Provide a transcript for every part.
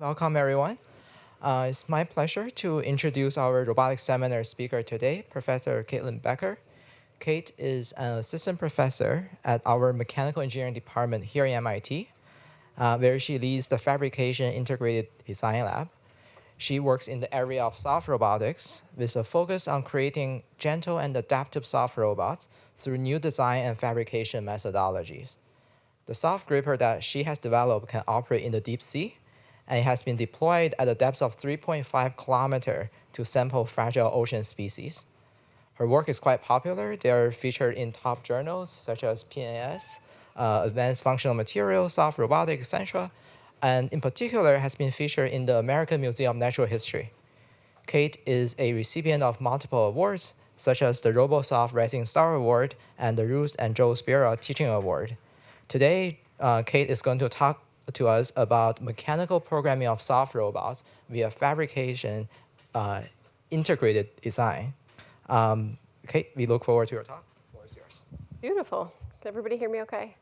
Welcome, everyone. It's my pleasure to introduce our robotics seminar speaker today, Professor Kaitlyn Becker. Kate is an assistant professor at our mechanical engineering department here in MIT, where she leads the Fabrication-Integrated Design Lab. She works in the area of soft robotics with a focus on creating gentle and adaptive soft robots through new design and fabrication methodologies. The soft gripper that she has developed can operate in the deep sea, and it has been deployed at a depth of 3.5 kilometers to sample fragile ocean species. Her work is quite popular. They are featured in top journals such as PNAS, Advanced Functional Materials, Soft Robotics, etc., and in particular has been featured in the American Museum of Natural History. Kate is a recipient of multiple awards, such as the RoboSoft Rising Star Award and the Ruth and Joe Spira Teaching Award. Today, Kate is going to talk to us about mechanical programming of soft robots via fabrication integrated design. Kate, we look forward to your talk. The floor is yours. Beautiful. Can everybody hear me okay?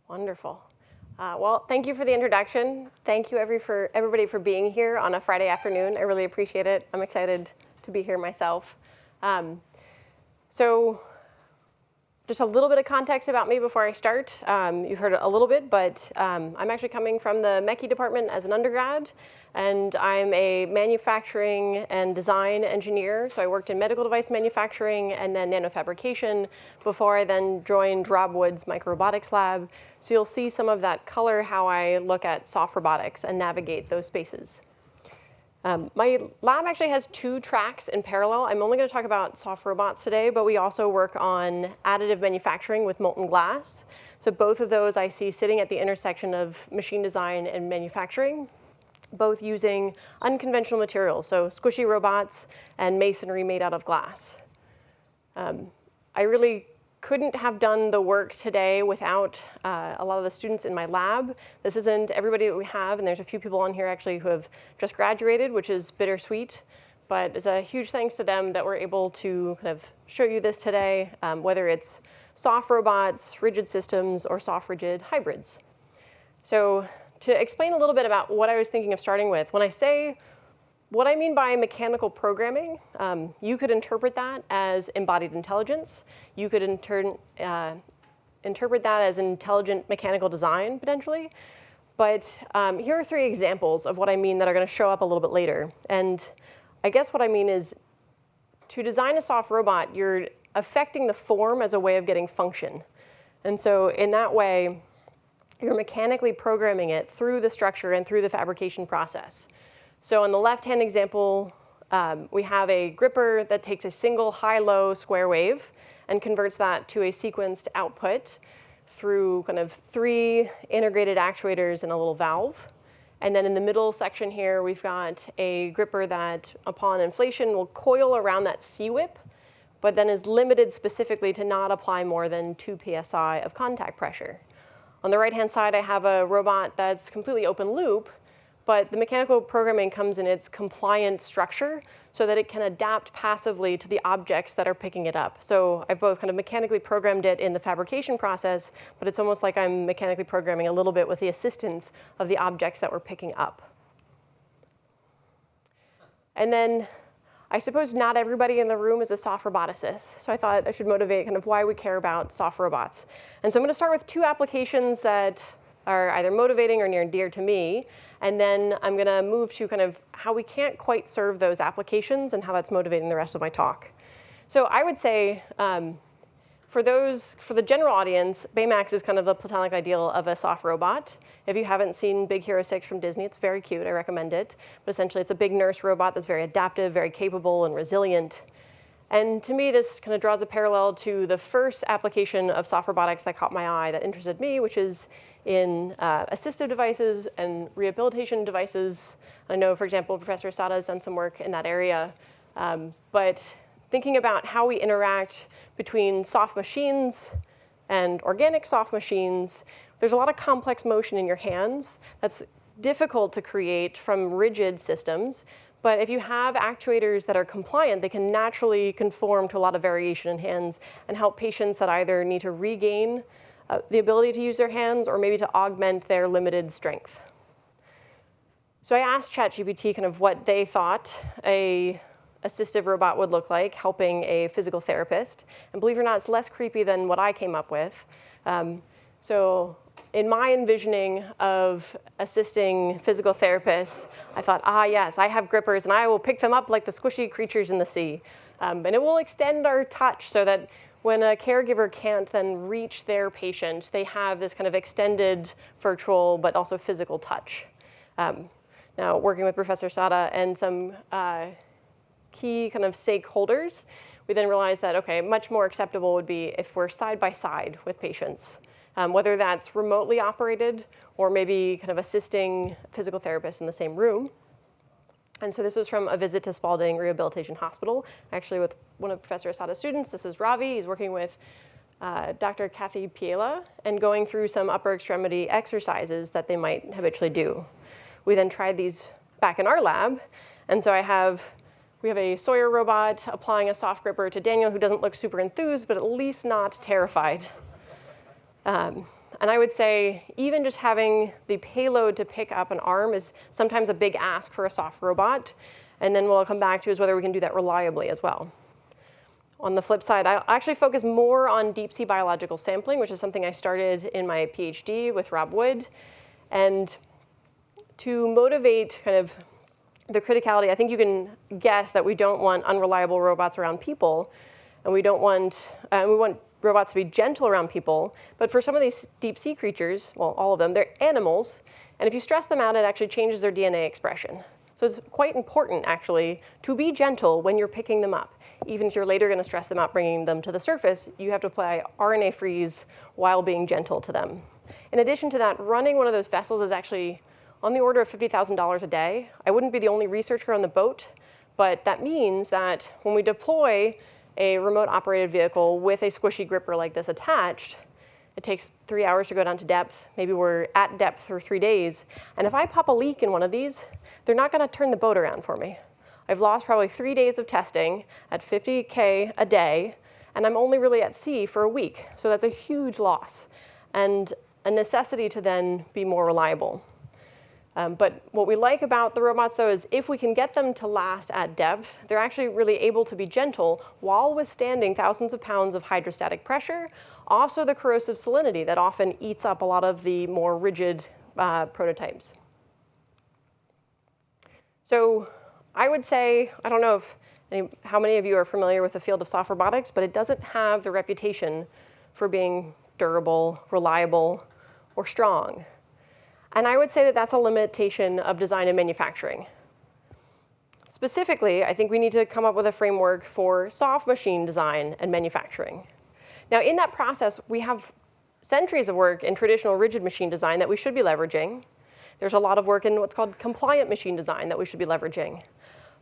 Wonderful. Well, thank you for the introduction. Thank you everybody for being here on a Friday afternoon. I really appreciate it. I'm excited to be here myself. So just a little bit of context about me before I start. You've heard a little bit, but I'm actually coming from the Mechie department as an undergrad, and I'm a manufacturing and design engineer. So I worked in medical device manufacturing and then nanofabrication before I then joined Rob Wood's microrobotics lab. So you'll see some of that color, how I look at soft robotics and navigate those spaces. My lab actually has two tracks in parallel. I'm only going to talk about soft robots today, but we also work on additive manufacturing with molten glass. So both of those I see sitting at the intersection of machine design and manufacturing, both using unconventional materials, so squishy robots and masonry made out of glass. I really couldn't have done the work today without a lot of the students in my lab. This isn't everybody that we have, and there's a few people on here actually who have just graduated, which is bittersweet. But it's a huge thanks to them that we're able to kind of show you this today, whether it's soft robots, rigid systems, or soft rigid hybrids. So to explain a little bit about what I was thinking of starting with, when I say what I mean by mechanical programming, you could interpret that as embodied intelligence. You could interpret that as intelligent mechanical design, potentially. But here are three examples of what I mean that are going to show up a little bit later. And I guess what I mean is, to design a soft robot, you're affecting the form as a way of getting function. And so in that way, you're mechanically programming it through the structure and through the fabrication process. So on the left-hand example, we have a gripper that takes a single high-low square wave and converts that to a sequenced output through kind of 3 integrated actuators and a little valve. And then in the middle section here, we've got a gripper that, upon inflation, will coil around that C-whip, but then is limited specifically to not apply more than 2 psi of contact pressure. On the right-hand side, I have a robot that's completely open loop, but the mechanical programming comes in its compliant structure so that it can adapt passively to the objects that are picking it up. So I've both kind of mechanically programmed it in the fabrication process, but it's almost like I'm mechanically programming a little bit with the assistance of the objects that we're picking up. And then I suppose not everybody in the room is a soft roboticist, so I thought I should motivate kind of why we care about soft robots. And so I'm going to start with 2 applications that are either motivating or near and dear to me, and then I'm going to move to kind of how we can't quite serve those applications and how that's motivating the rest of my talk. So I would say, for the general audience, Baymax is kind of the platonic ideal of a soft robot. If you haven't seen Big Hero 6 from Disney, it's very cute. I recommend it. But essentially, it's a big nurse robot that's very adaptive, very capable, and resilient. And to me, this kind of draws a parallel to the first application of soft robotics that caught my eye, that interested me, which is in assistive devices and rehabilitation devices. I know, for example, Professor Asada has done some work in that area. But thinking about how we interact between soft machines and organic soft machines, there's a lot of complex motion in your hands that's difficult to create from rigid systems. But if you have actuators that are compliant, they can naturally conform to a lot of variation in hands and help patients that either need to regain the ability to use their hands or maybe to augment their limited strength. So I asked ChatGPT kind of what they thought a assistive robot would look like, helping a physical therapist. And believe it or not, it's less creepy than what I came up with. So in my envisioning of assisting physical therapists, I thought, yes, I have grippers, and I will pick them up like the squishy creatures in the sea. And it will extend our touch so that when a caregiver can't then reach their patient, they have this kind of extended virtual but also physical touch. Now, working with Professor Sada and some key kind of stakeholders, we then realized that, okay, much more acceptable would be if we're side by side with patients, whether that's remotely operated or maybe kind of assisting physical therapists in the same room. And so this was from a visit to Spalding Rehabilitation Hospital, actually with one of Professor Asada's students. This is Ravi. He's working with Dr. Kathy Piela and going through some upper extremity exercises that they might habitually do. We then tried these back in our lab. And so we have a Sawyer robot applying a soft gripper to Daniel, who doesn't look super enthused, but at least not terrified. And I would say even just having the payload to pick up an arm is sometimes a big ask for a soft robot. And then what I'll come back to is whether we can do that reliably as well. On the flip side, I actually focus more on deep sea biological sampling, which is something I started in my PhD with Rob Wood. And to motivate kind of the criticality, I think you can guess that we don't want unreliable robots around people, and we want robots to be gentle around people. But for some of these deep sea creatures, well, all of them, they're animals, and if you stress them out, it actually changes their DNA expression. So it's quite important, actually, to be gentle when you're picking them up. Even if you're later going to stress them out, bringing them to the surface, you have to apply RNA freeze while being gentle to them. In addition to that, running one of those vessels is actually on the order of $50,000 a day. I wouldn't be the only researcher on the boat, but that means that when we deploy a remote operated vehicle with a squishy gripper like this attached, it takes 3 hours to go down to depth. Maybe we're at depth for 3 days. And if I pop a leak in one of these, they're not going to turn the boat around for me. I've lost probably 3 days of testing at $50K a day, and I'm only really at sea for a week. So that's a huge loss and a necessity to then be more reliable. But what we like about the robots, though, is if we can get them to last at depth, they're actually really able to be gentle while withstanding thousands of pounds of hydrostatic pressure, also the corrosive salinity that often eats up a lot of the more rigid prototypes. So I would say, I don't know how many of you are familiar with the field of soft robotics, but it doesn't have the reputation for being durable, reliable, or strong. And I would say that that's a limitation of design and manufacturing. Specifically, I think we need to come up with a framework for soft machine design and manufacturing. Now, in that process, we have centuries of work in traditional rigid machine design that we should be leveraging. There's a lot of work in what's called compliant machine design that we should be leveraging.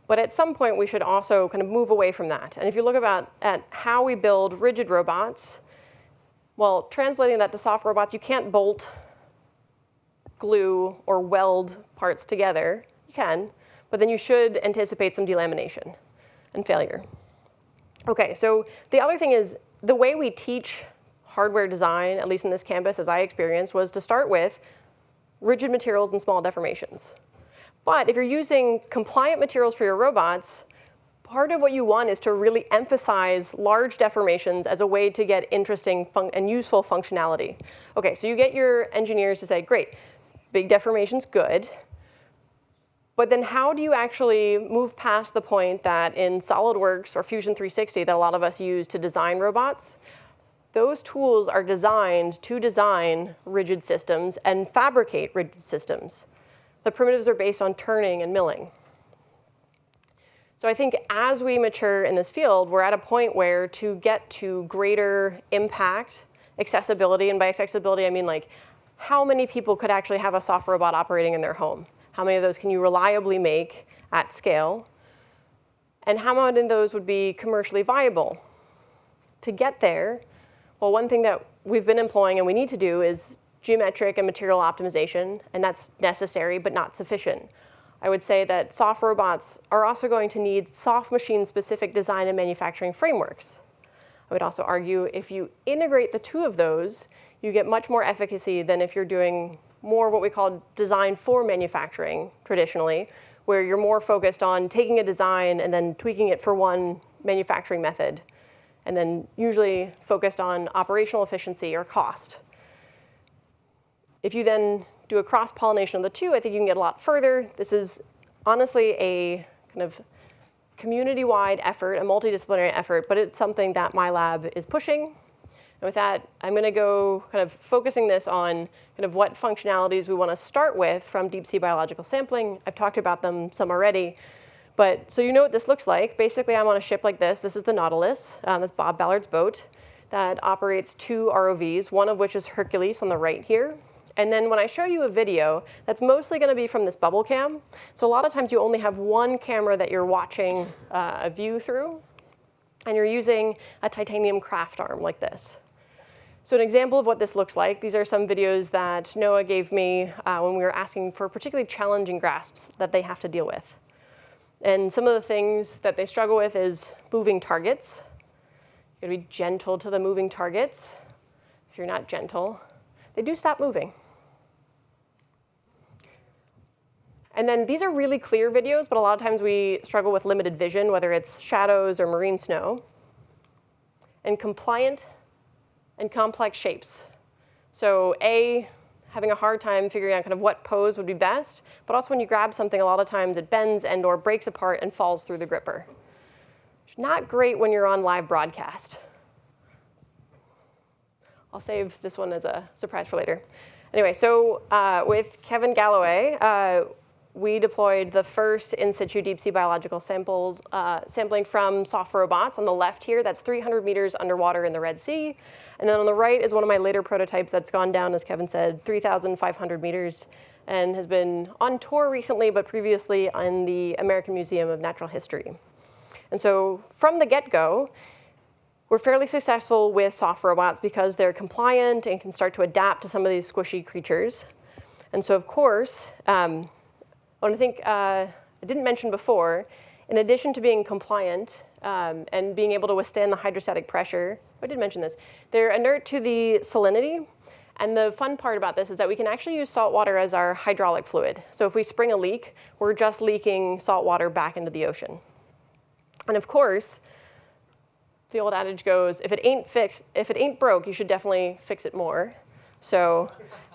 But at some point, we should also kind of move away from that. And if you look at how we build rigid robots, well, translating that to soft robots, you can't bolt, glue, or weld parts together. You can, but then you should anticipate some delamination and failure. Okay, so the other thing is the way we teach hardware design, at least in this campus as I experienced, was to start with rigid materials and small deformations. But if you're using compliant materials for your robots, part of what you want is to really emphasize large deformations as a way to get interesting and useful functionality. Okay, so you get your engineers to say, great, big deformation's good, but then how do you actually move past the point that in SolidWorks or Fusion 360 that a lot of us use to design robots, those tools are designed to design rigid systems and fabricate rigid systems. The primitives are based on turning and milling. So I think as we mature in this field, we're at a point where to get to greater impact, accessibility, and by accessibility I mean like how many people could actually have a soft robot operating in their home? How many of those can you reliably make at scale? And how many of those would be commercially viable? To get there, well, one thing that we've been employing and we need to do is geometric and material optimization, and that's necessary but not sufficient. I would say that soft robots are also going to need soft machine-specific design and manufacturing frameworks. I would also argue if you integrate the two of those, you get much more efficacy than if you're doing more what we call design for manufacturing traditionally, where you're more focused on taking a design and then tweaking it for one manufacturing method, and then usually focused on operational efficiency or cost. If you then do a cross-pollination of the two, I think you can get a lot further. This is honestly a kind of community-wide effort, a multidisciplinary effort, but it's something that my lab is pushing. And with that, I'm going to go kind of focusing this on kind of what functionalities we want to start with from deep sea biological sampling. I've talked about them some already. But so you know what this looks like. Basically, I'm on a ship like this. This is the Nautilus. That's Bob Ballard's boat that operates 2 ROVs, one of which is Hercules on the right here. And then when I show you a video, that's mostly going to be from this bubble cam. So a lot of times you only have one camera that you're watching a view through. And you're using a titanium craft arm like this. So an example of what this looks like, these are some videos that NOAA gave me when we were asking for particularly challenging grasps that they have to deal with. And some of the things that they struggle with is moving targets. You gotta be gentle to the moving targets. If you're not gentle, they do stop moving. And then these are really clear videos, but a lot of times we struggle with limited vision, whether it's shadows or marine snow. And compliant and complex shapes. So having a hard time figuring out kind of what pose would be best, but also when you grab something, a lot of times it bends and or breaks apart and falls through the gripper. It's not great when you're on live broadcast. I'll save this one as a surprise for later. Anyway, so with Kevin Galloway, we deployed the first in situ deep sea biological sampling from soft robots on the left here. That's 300 meters underwater in the Red Sea. And then on the right is one of my later prototypes that's gone down, as Kevin said, 3,500 meters and has been on tour recently, but previously in the American Museum of Natural History. And so from the get-go, we're fairly successful with soft robots because they're compliant and can start to adapt to some of these squishy creatures. And so, of course, what I think I didn't mention before, in addition to being compliant and being able to withstand the hydrostatic pressure, I did mention this, they're inert to the salinity. And the fun part about this is that we can actually use salt water as our hydraulic fluid. So if we spring a leak, we're just leaking salt water back into the ocean. And of course, the old adage goes, if it ain't broke, you should definitely fix it more. So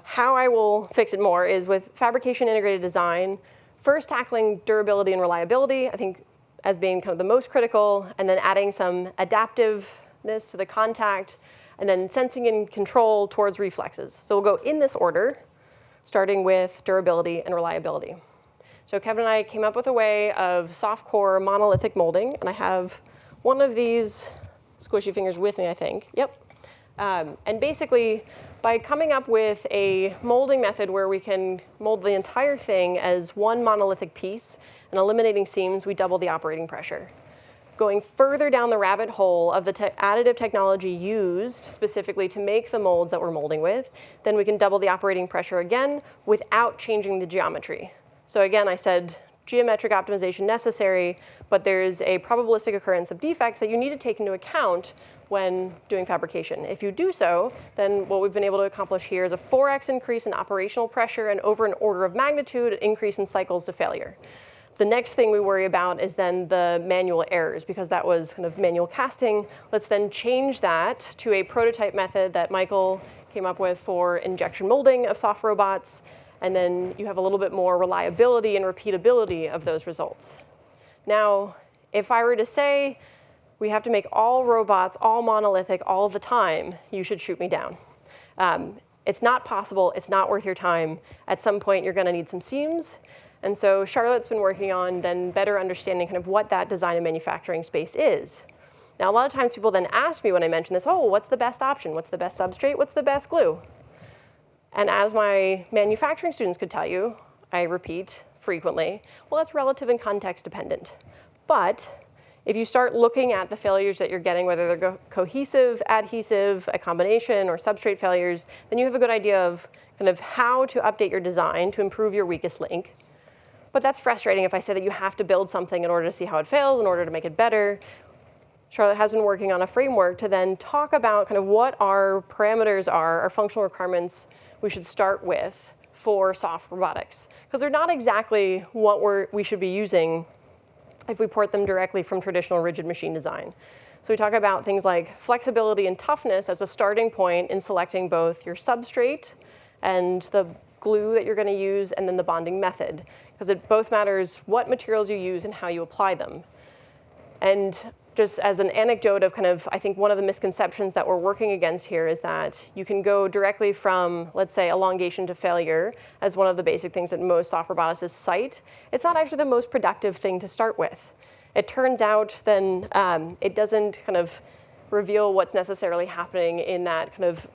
how I will fix it more is with fabrication-integrated design, first tackling durability and reliability, I think as being kind of the most critical, and then adding some adaptiveness to the contact, and then sensing and control towards reflexes. So we'll go in this order, starting with durability and reliability. So Kevin and I came up with a way of soft core monolithic molding, and I have one of these squishy fingers with me, I think. Yep. And basically, by coming up with a molding method where we can mold the entire thing as one monolithic piece and eliminating seams, we double the operating pressure. Going further down the rabbit hole of the additive technology used specifically to make the molds that we're molding with, then we can double the operating pressure again without changing the geometry. So again, I said geometric optimization necessary, but there's a probabilistic occurrence of defects that you need to take into account when doing fabrication. If you do so, then what we've been able to accomplish here is a 4x increase in operational pressure and over an order of magnitude increase in cycles to failure. The next thing we worry about is then the manual errors, because that was kind of manual casting. Let's then change that to a prototype method that Michael came up with for injection molding of soft robots, and then you have a little bit more reliability and repeatability of those results. Now, if I were to say we have to make all robots, all monolithic, all the time, you should shoot me down. It's not possible. It's not worth your time. At some point, you're going to need some seams. And so Charlotte's been working on then better understanding kind of what that design and manufacturing space is. Now, a lot of times people then ask me when I mention this, oh, what's the best option? What's the best substrate? What's the best glue? And as my manufacturing students could tell you, I repeat frequently, well, that's relative and context dependent. But if you start looking at the failures that you're getting, whether they're cohesive, adhesive, a combination, or substrate failures, then you have a good idea of kind of how to update your design to improve your weakest link. But that's frustrating if I say that you have to build something in order to see how it fails, in order to make it better. Charlotte has been working on a framework to then talk about kind of what our parameters are, our functional requirements we should start with for soft robotics, because they're not exactly what we should be using if we port them directly from traditional rigid machine design. So we talk about things like flexibility and toughness as a starting point in selecting both your substrate and the glue that you're going to use, and then the bonding method, because it both matters what materials you use and how you apply them. And just as an anecdote of kind of, I think one of the misconceptions that we're working against here is that you can go directly from, let's say, elongation to failure as one of the basic things that most soft roboticists cite. It's not actually the most productive thing to start with. It turns out then it doesn't kind of reveal what's necessarily happening in that kind of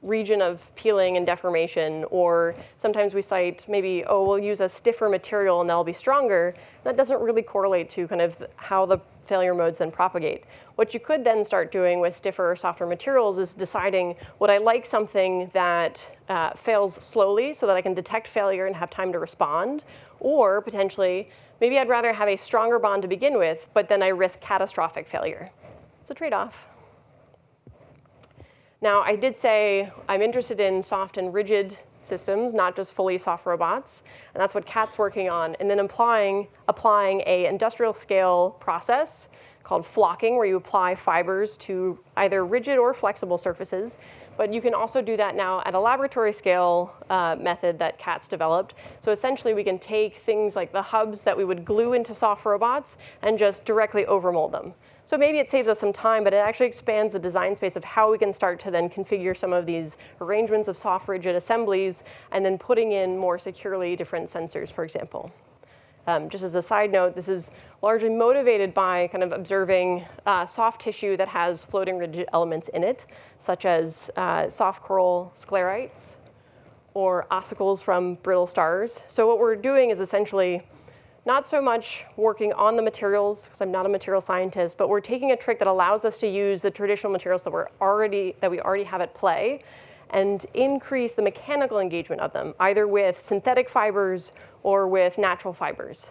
region of peeling and deformation, or sometimes we cite maybe, oh, we'll use a stiffer material and that'll be stronger. That doesn't really correlate to kind of how the failure modes then propagate. What you could then start doing with stiffer or softer materials is deciding, would I like something that fails slowly so that I can detect failure and have time to respond, or potentially, maybe I'd rather have a stronger bond to begin with, but then I risk catastrophic failure. It's a trade-off. Now, I did say I'm interested in soft and rigid systems, not just fully soft robots, and that's what Kat's working on. And then applying a industrial scale process called flocking, where you apply fibers to either rigid or flexible surfaces. But you can also do that now at a laboratory scale method that Kat's developed. So essentially, we can take things like the hubs that we would glue into soft robots and just directly overmold them. So maybe it saves us some time, but it actually expands the design space of how we can start to then configure some of these arrangements of soft rigid assemblies, and then putting in more securely different sensors, for example. Just as a side note, this is largely motivated by kind of observing soft tissue that has floating rigid elements in it, such as soft coral sclerites or ossicles from brittle stars. So what we're doing is essentially not so much working on the materials, because I'm not a material scientist, but we're taking a trick that allows us to use the traditional materials that we already have at play and increase the mechanical engagement of them, either with synthetic fibers or with natural fibers.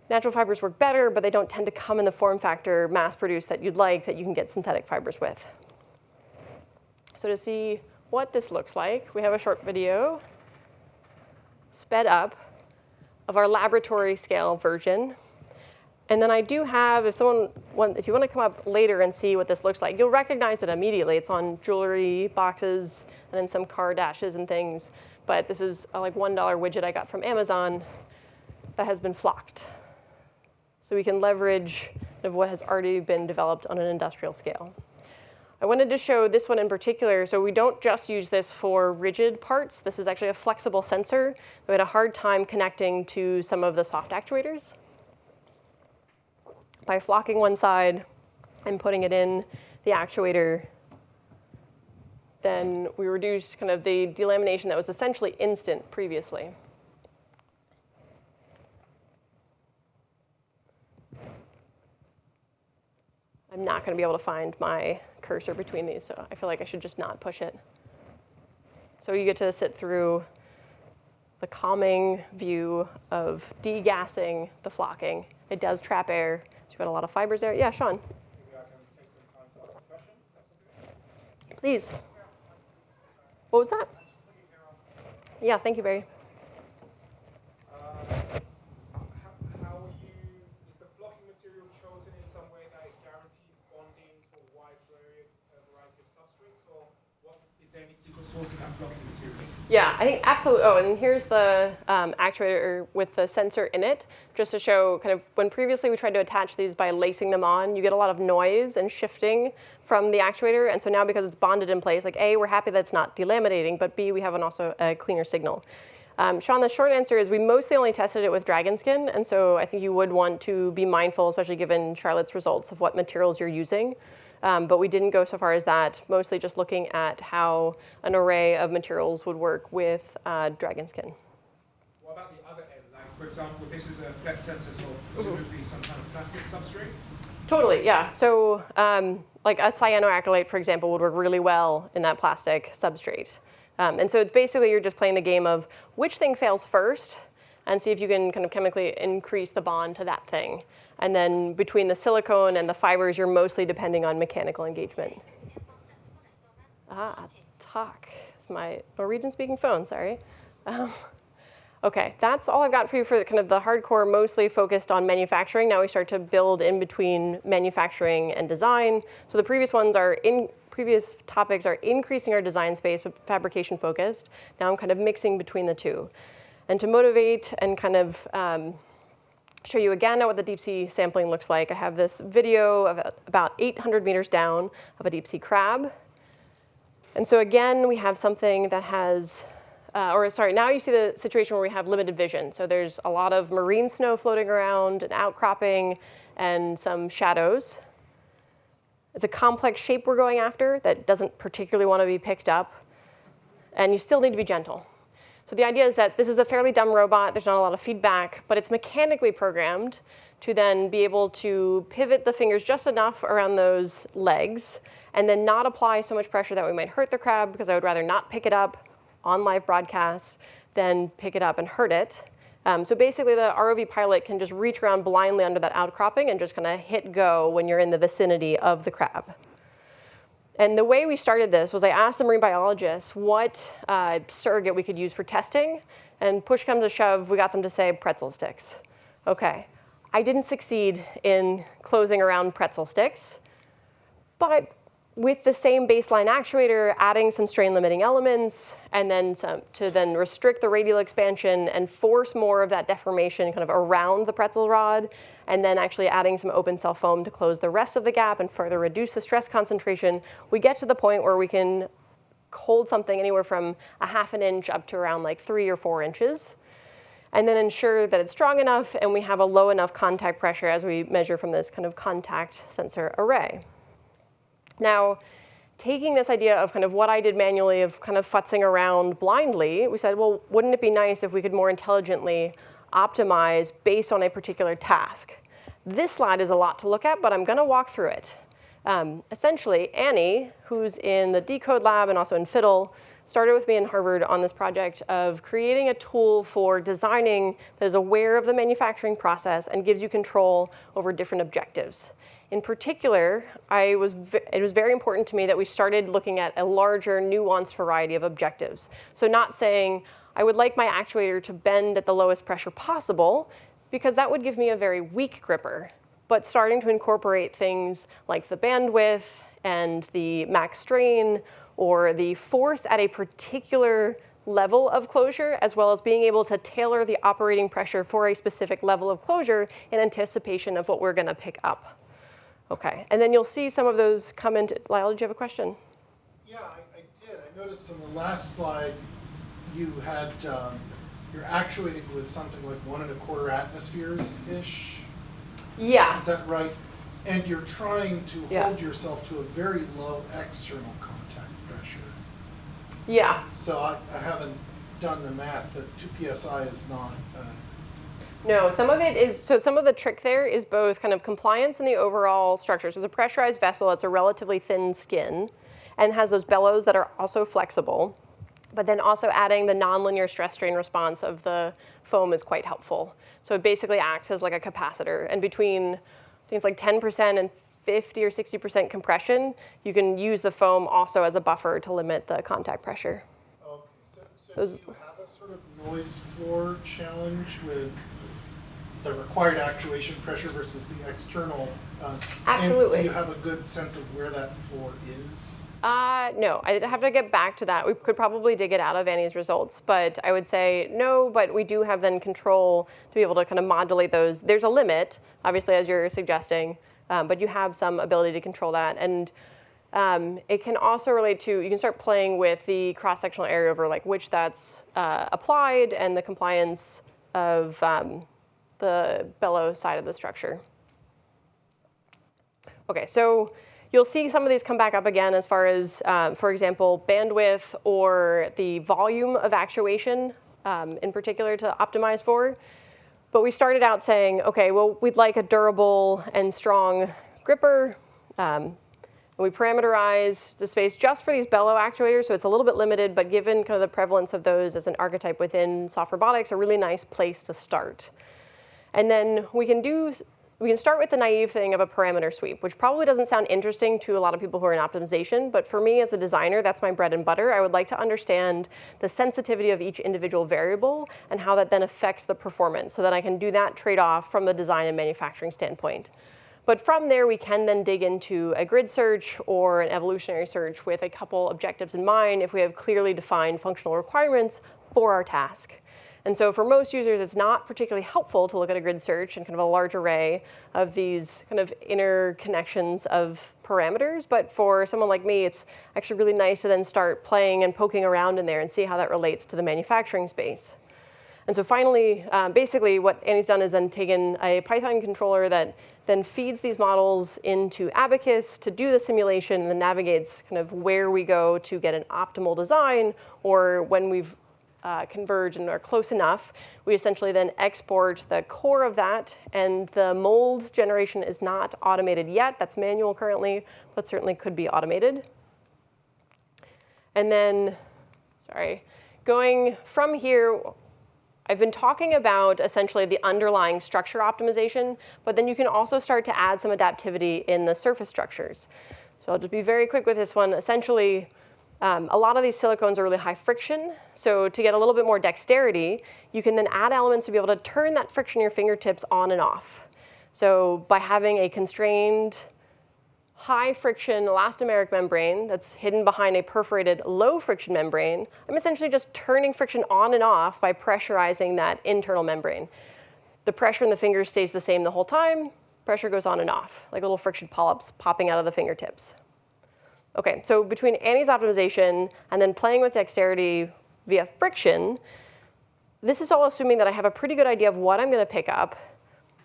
Natural fibers work better, but they don't tend to come in the form factor mass-produced that you'd like, that you can get synthetic fibers with. So to see what this looks like, we have a short video sped up of our laboratory scale version. And then I do have, if you want to come up later and see what this looks like, you'll recognize it immediately. It's on jewelry boxes and then some car dashes and things. But this is a like $1 widget I got from Amazon that has been flocked. So we can leverage of what has already been developed on an industrial scale. I wanted to show this one in particular. So we don't just use this for rigid parts. This is actually a flexible sensor. We had a hard time connecting to some of the soft actuators. By flocking one side and putting it in the actuator, then we reduced kind of the delamination that was essentially instant previously. I'm not going to be able to find my cursor between these, so I feel like I should just not push it. So you get to sit through the calming view of degassing the flocking. It does trap air, so you've got a lot of fibers there. Yeah, Sean. Maybe I can take some time to ask a question, if that's okay. Please. What was that? Yeah, thank you, Barry. How is the flocking material chosen in some way that it guarantees bonding to a wide variety of substrates, or is there any secret sauce in that flocking material? Yeah, I think absolutely. Oh, and here's the actuator with the sensor in it, just to show kind of when previously we tried to attach these by lacing them on, you get a lot of noise and shifting from the actuator. And so now because it's bonded in place, like A, we're happy that it's not delaminating, but B, we have also a cleaner signal. Sean, the short answer is we mostly only tested it with dragon skin. And so I think you would want to be mindful, especially given Charlotte's results, of what materials you're using. But we didn't go so far as that, mostly just looking at how an array of materials would work with dragon skin. What about the other end? Like, for example, this is a flex sensor, so presumably some kind of plastic substrate? Totally, yeah. So like a cyanoacrylate, for example, would work really well in that plastic substrate. And so it's basically you're just playing the game of which thing fails first and see if you can kind of chemically increase the bond to that thing. And then between the silicone and the fibers, you're mostly depending on mechanical engagement. Talk. It's my Norwegian-speaking phone, sorry. Okay, that's all I've got for you for kind of the hardcore, mostly focused on manufacturing. Now we start to build in between manufacturing and design. So the previous topics are increasing our design space, but fabrication focused. Now I'm kind of mixing between the two. And to motivate and kind of show you again what the deep sea sampling looks like, I have this video of about 800 meters down of a deep sea crab. And so again, we have something that has now you see the situation where we have limited vision. So there's a lot of marine snow floating around, an outcropping, and some shadows. It's a complex shape we're going after that doesn't particularly want to be picked up. And you still need to be gentle. So the idea is that this is a fairly dumb robot. There's not a lot of feedback, but it's mechanically programmed to then be able to pivot the fingers just enough around those legs and then not apply so much pressure that we might hurt the crab, because I would rather not pick it up on live broadcasts than pick it up and hurt it. So basically the ROV pilot can just reach around blindly under that outcropping and just kind of hit go when you're in the vicinity of the crab. And the way we started this was I asked the marine biologists what surrogate we could use for testing, and push comes to shove, we got them to say pretzel sticks. Okay, I didn't succeed in closing around pretzel sticks, but with the same baseline actuator, adding some strain limiting elements, and then some to then restrict the radial expansion and force more of that deformation kind of around the pretzel rod, and then actually adding some open cell foam to close the rest of the gap and further reduce the stress concentration, we get to the point where we can hold something anywhere from a ½ an inch up to around like 3 or 4 inches, and then ensure that it's strong enough and we have a low enough contact pressure as we measure from this kind of contact sensor array. Now, taking this idea of kind of what I did manually of kind of futzing around blindly, we said, well, wouldn't it be nice if we could more intelligently optimize based on a particular task? This slide is a lot to look at, but I'm going to walk through it. Essentially, Annie, who's in the Decode lab and also in Fiddle, started with me in Harvard on this project of creating a tool for designing that is aware of the manufacturing process and gives you control over different objectives. In particular, it was very important to me that we started looking at a larger, nuanced variety of objectives. So not saying, I would like my actuator to bend at the lowest pressure possible, because that would give me a very weak gripper, but starting to incorporate things like the bandwidth and the max strain, or the force at a particular level of closure, as well as being able to tailor the operating pressure for a specific level of closure in anticipation of what we're going to pick up. Okay, and then you'll see some of those come into, Lyle, did you have a question? Yeah, I did. I noticed on the last slide you had, you're actuating with something like 1 1/4 atmospheres-ish. Yeah. Is that right? And you're trying to Yeah. hold yourself to a very low external contact pressure. Yeah. So I haven't done the math, but 2 psi is not... No, some of it is, so some of the trick there is both kind of compliance and the overall structure. So it's a pressurized vessel, it's a relatively thin skin, and has those bellows that are also flexible. But then also adding the nonlinear stress strain response of the foam is quite helpful. So it basically acts as like a capacitor. And between things like 10% and 50 or 60% compression, you can use the foam also as a buffer to limit the contact pressure. Okay, so do you have a sort of noise floor challenge with the required actuation pressure versus the external? Absolutely. And do you have a good sense of where that floor is? No, I'd have to get back to that. We could probably dig it out of Annie's results, but I would say no, but we do have then control to be able to kind of modulate those. There's a limit, obviously, as you're suggesting, but you have some ability to control that. And it can also relate to, you can start playing with the cross-sectional area over like which that's applied and the compliance of the bellow side of the structure. Okay, so you'll see some of these come back up again as far as, for example, bandwidth or the volume of actuation in particular to optimize for. But we started out saying, okay, well, we'd like a durable and strong gripper. And we parameterized the space just for these bellow actuators, so it's a little bit limited, but given kind of the prevalence of those as an archetype within soft robotics, a really nice place to start. And then we can do we can start with the naive thing of a parameter sweep, which probably doesn't sound interesting to a lot of people who are in optimization, but for me as a designer, that's my bread and butter. I would like to understand the sensitivity of each individual variable and how that then affects the performance so that I can do that trade-off from the design and manufacturing standpoint. But from there, we can then dig into a grid search or an evolutionary search with a couple objectives in mind if we have clearly defined functional requirements for our task. And so for most users, it's not particularly helpful to look at a grid search and kind of a large array of these kind of interconnections of parameters. But for someone like me, it's actually really nice to then start playing and poking around in there and see how that relates to the manufacturing space. And so finally, basically what Annie's done is then taken a Python controller that then feeds these models into Abacus to do the simulation and then navigates kind of where we go to get an optimal design, or when we've converged and are close enough, we essentially then export the core of that, and the mold generation is not automated yet. That's manual currently, but certainly could be automated. And then, going from here, I've been talking about essentially the underlying structure optimization, but then you can also start to add some adaptivity in the surface structures. So I'll just be very quick with this one. Essentially, a lot of these silicones are really high friction, so to get a little bit more dexterity, you can then add elements to be able to turn that friction in your fingertips on and off. So by having a constrained high friction elastomeric membrane that's hidden behind a perforated low friction membrane, I'm essentially just turning friction on and off by pressurizing that internal membrane. The pressure in the fingers stays the same the whole time, pressure goes on and off, like little friction polyps popping out of the fingertips. Okay, so between Annie's optimization and then playing with dexterity via friction, this is all assuming that I have a pretty good idea of what I'm going to pick up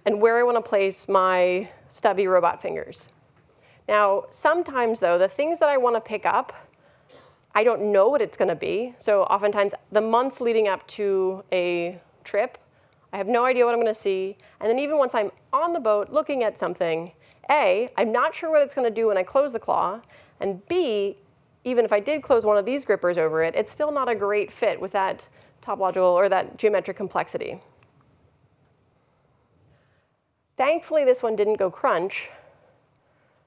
and where I want to place my stubby robot fingers. Now, sometimes, though, the things that I want to pick up, I don't know what it's going to be. So oftentimes, the months leading up to a trip, I have no idea what I'm going to see. And then even once I'm on the boat looking at something, A, I'm not sure what it's going to do when I close the claw. And B, even if I did close one of these grippers over it, it's still not a great fit with that topological or that geometric complexity. Thankfully, this one didn't go crunch,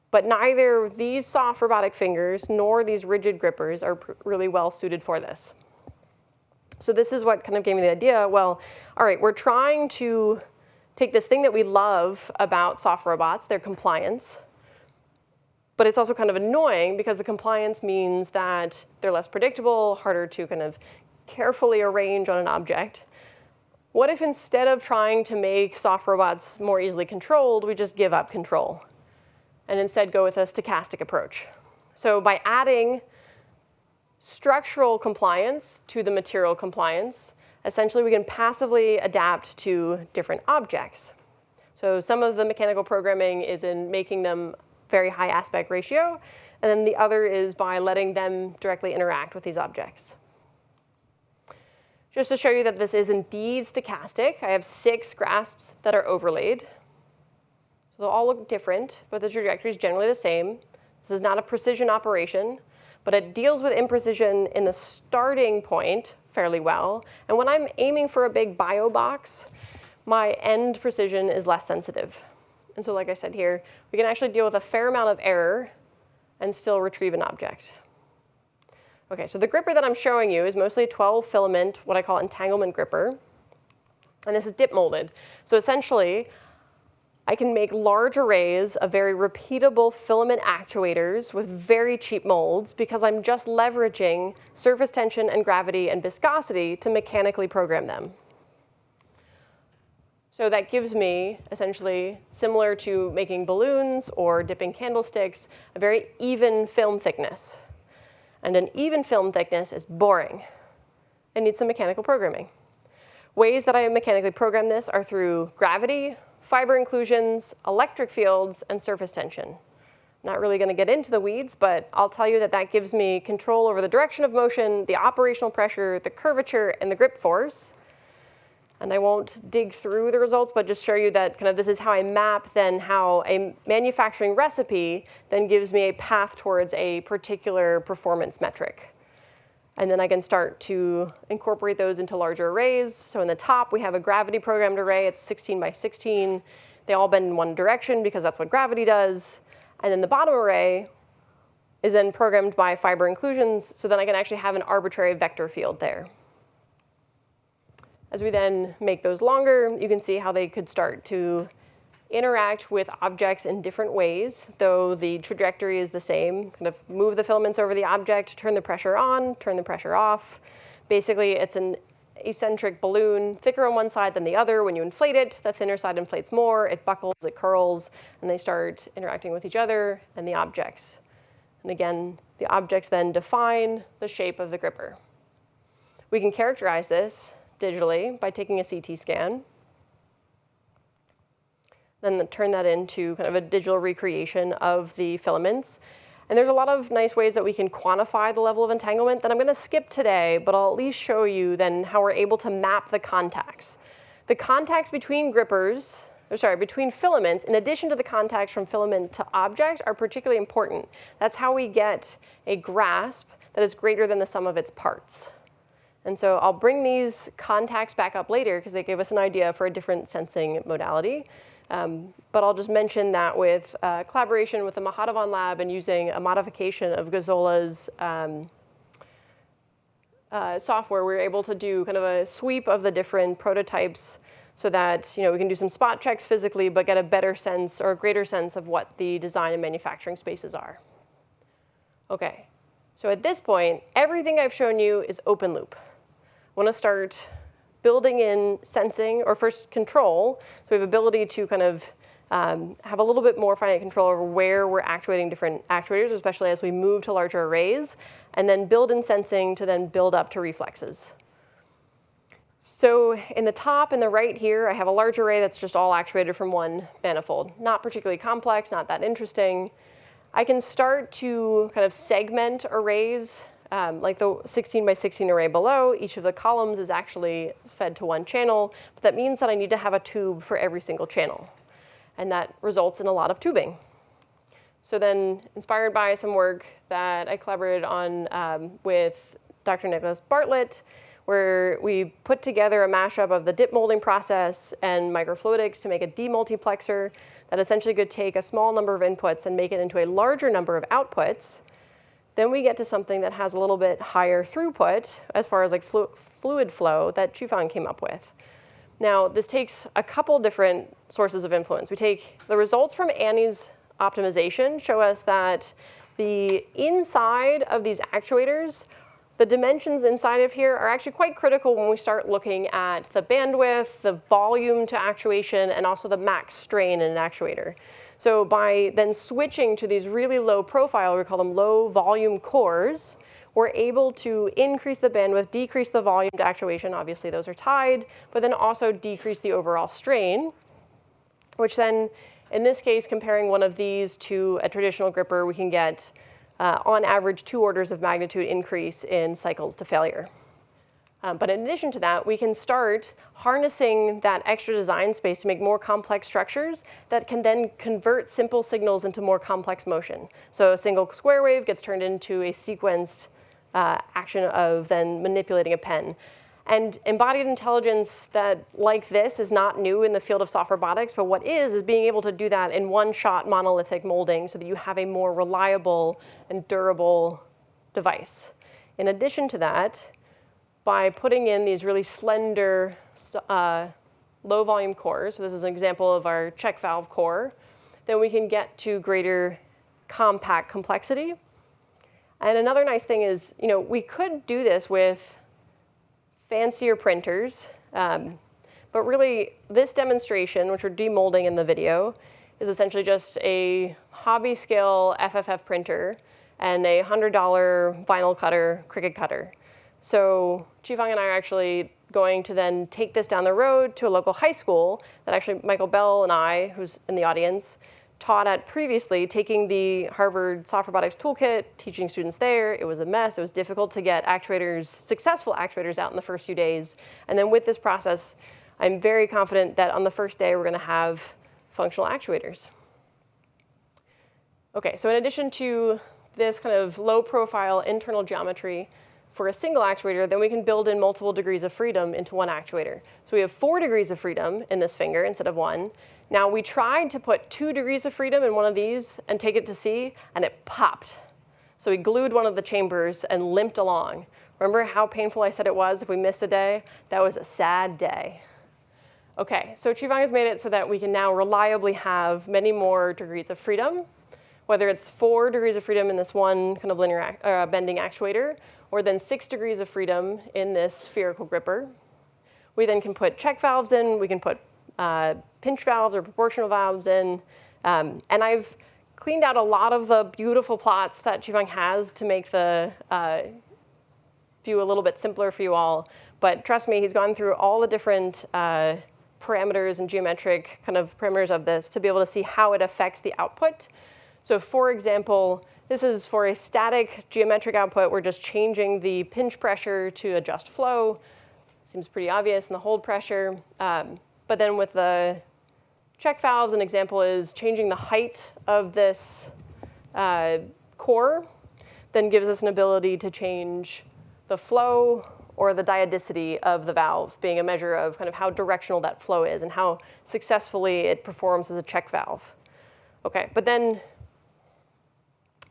but neither these soft robotic fingers nor these rigid grippers are really well suited for this. So this is what kind of gave me the idea, well, all right, we're trying to take this thing that we love about soft robots, their compliance, but it's also kind of annoying because the compliance means that they're less predictable, harder to kind of carefully arrange on an object. What if instead of trying to make soft robots more easily controlled, we just give up control and instead go with a stochastic approach? So by adding structural compliance to the material compliance, essentially we can passively adapt to different objects. So some of the mechanical programming is in making them very high aspect ratio, and then the other is by letting them directly interact with these objects. Just to show you that this is indeed stochastic, I have 6 grasps that are overlaid. So they'll all look different, but the trajectory is generally the same. This is not a precision operation, but it deals with imprecision in the starting point fairly well. And when I'm aiming for a big bio box, my end precision is less sensitive. And so like I said here, we can actually deal with a fair amount of error and still retrieve an object. Okay, so the gripper that I'm showing you is mostly a 12 filament, what I call entanglement gripper. And this is dip molded. So essentially, I can make large arrays of very repeatable filament actuators with very cheap molds because I'm just leveraging surface tension and gravity and viscosity to mechanically program them. So that gives me, essentially, similar to making balloons or dipping candlesticks, a very even film thickness. And an even film thickness is boring. It needs some mechanical programming. Ways that I mechanically program this are through gravity, fiber inclusions, electric fields, and surface tension. Not really going to get into the weeds, but I'll tell you that that gives me control over the direction of motion, the operational pressure, the curvature, and the grip force. And I won't dig through the results, but just show you that kind of this is how I map then how a manufacturing recipe then gives me a path towards a particular performance metric. And then I can start to incorporate those into larger arrays. So in the top, we have a gravity programmed array. It's 16 by 16. They all bend in one direction because that's what gravity does. And then the bottom array is then programmed by fiber inclusions, so then I can actually have an arbitrary vector field there. As we then make those longer, you can see how they could start to interact with objects in different ways, though the trajectory is the same. Kind of move the filaments over the object, turn the pressure on, turn the pressure off. Basically, it's an eccentric balloon, thicker on one side than the other. When you inflate it, the thinner side inflates more, it buckles, it curls, and they start interacting with each other and the objects. And again, the objects then define the shape of the gripper. We can characterize this digitally by taking a CT scan, then turn that into kind of a digital recreation of the filaments. And there's a lot of nice ways that we can quantify the level of entanglement that I'm going to skip today, but I'll at least show you then how we're able to map the contacts. The contacts between grippers, between filaments, in addition to the contacts from filament to object, are particularly important. That's how we get a grasp that is greater than the sum of its parts. And so I'll bring these contacts back up later because they give us an idea for a different sensing modality. But I'll just mention that with collaboration with the Mahadavan lab and using a modification of Gazola's software, we're able to do kind of a sweep of the different prototypes so that we can do some spot checks physically, but get a better sense or a greater sense of what the design and manufacturing spaces are. OK, so at this point, everything I've shown you is open loop. I want to start building in sensing, or first control, so we have ability to kind of have a little bit more finite control over where we're actuating different actuators, especially as we move to larger arrays, and then build in sensing to then build up to reflexes. So in the top and the right here, I have a large array that's just all actuated from one manifold. Not particularly complex, not that interesting. I can start to kind of segment arrays. Like the 16 by 16 array below, each of the columns is actually fed to one channel, but that means that I need to have a tube for every single channel. And that results in a lot of tubing. So then, inspired by some work that I collaborated on with Dr. Nicholas Bartlett, where we put together a mashup of the dip molding process and microfluidics to make a demultiplexer that essentially could take a small number of inputs and make it into a larger number of outputs. Then we get to something that has a little bit higher throughput as far as like fluid flow that Chifang came up with. Now, this takes a couple different sources of influence. We take the results from Annie's optimization show us that the inside of these actuators, the dimensions inside of here are actually quite critical when we start looking at the bandwidth, the volume to actuation, and also the max strain in an actuator. So by then switching to these really low profile, we call them low volume cores, we're able to increase the bandwidth, decrease the volume to actuation. Obviously, those are tied, but then also decrease the overall strain, which then, in this case, comparing one of these to a traditional gripper, we can get, on average, 2 orders of magnitude increase in cycles to failure. But in addition to that, we can start harnessing that extra design space to make more complex structures that can then convert simple signals into more complex motion. So a single square wave gets turned into a sequenced action of then manipulating a pen. And embodied intelligence that, like this, is not new in the field of soft robotics, but what is being able to do that in one-shot monolithic molding so that you have a more reliable and durable device. In addition to that, by putting in these really slender, low-volume cores, so this is an example of our check valve core, then we can get to greater compact complexity. And another nice thing is, we could do this with fancier printers, but really this demonstration, which we're demolding in the video, is essentially just a hobby-scale FFF printer and a $100 vinyl cutter, Cricut cutter. So Chifang and I are actually going to then take this down the road to a local high school that actually Michael Bell and I, who's in the audience, taught at previously, taking the Harvard Soft Robotics Toolkit, teaching students there. It was a mess. It was difficult to get actuators, successful actuators out in the first few days. And then with this process, I'm very confident that on the first day, we're going to have functional actuators. OK, so in addition to this kind of low-profile internal geometry for a single actuator, then we can build in multiple degrees of freedom into one actuator. So we have 4 degrees of freedom in this finger instead of 1. Now, we tried to put 2 degrees of freedom in one of these and take it to sea, and it popped. So we glued one of the chambers and limped along. Remember how painful I said it was if we missed a day? That was a sad day. OK, so Chifeng has made it so that we can now reliably have many more degrees of freedom, whether it's 4 degrees of freedom in this one kind of linear bending actuator, or then 6 degrees of freedom in this spherical gripper. We then can put check valves in. We can put pinch valves or proportional valves in. And I've cleaned out a lot of the beautiful plots that Chifeng has to make the view a little bit simpler for you all. But trust me, he's gone through all the different parameters and geometric kind of parameters of this to be able to see how it affects the output. So for example, this is for a static geometric output. We're just changing the pinch pressure to adjust flow. Seems pretty obvious, and the hold pressure. But then with the check valves, an example is changing the height of this core, then gives us an ability to change the flow or the diodicity of the valve, being a measure of kind of how directional that flow is and how successfully it performs as a check valve. OK, but then,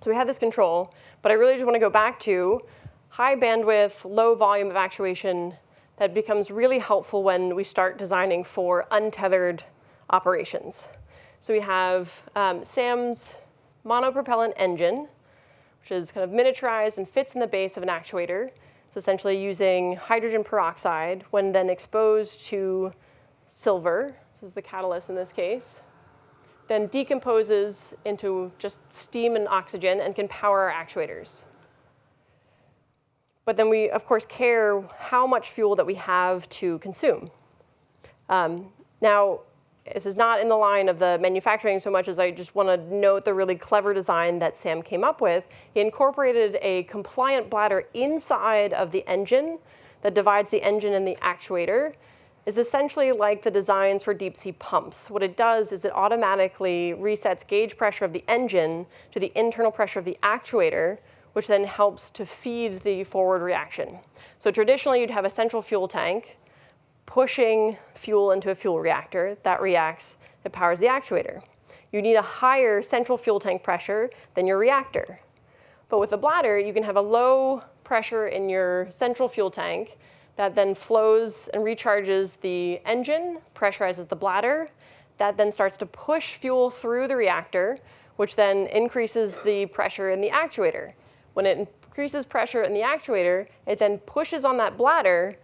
so we have this control, but I really just want to go back to high bandwidth, low volume of actuation that becomes really helpful when we start designing for untethered operations. So we have Sam's monopropellant engine, which is kind of miniaturized and fits in the base of an actuator. It's essentially using hydrogen peroxide when then exposed to silver. This is the catalyst in this case. Then decomposes into just steam and oxygen and can power our actuators. But then we, of course, care how much fuel that we have to consume. Now, this is not in the line of the manufacturing so much as I just want to note the really clever design that Sam came up with. He incorporated a compliant bladder inside of the engine that divides the engine and the actuator. It's essentially like the designs for deep sea pumps. What it does is it automatically resets gauge pressure of the engine to the internal pressure of the actuator, which then helps to feed the forward reaction. So traditionally, you'd have a central fuel tank pushing fuel into a fuel reactor. That reacts, it powers the actuator. You need a higher central fuel tank pressure than your reactor. But with a bladder, you can have a low pressure in your central fuel tank that then flows and recharges the engine, pressurizes the bladder. That then starts to push fuel through the reactor, which then increases the pressure in the actuator. When it increases pressure in the actuator, it then pushes on that bladder.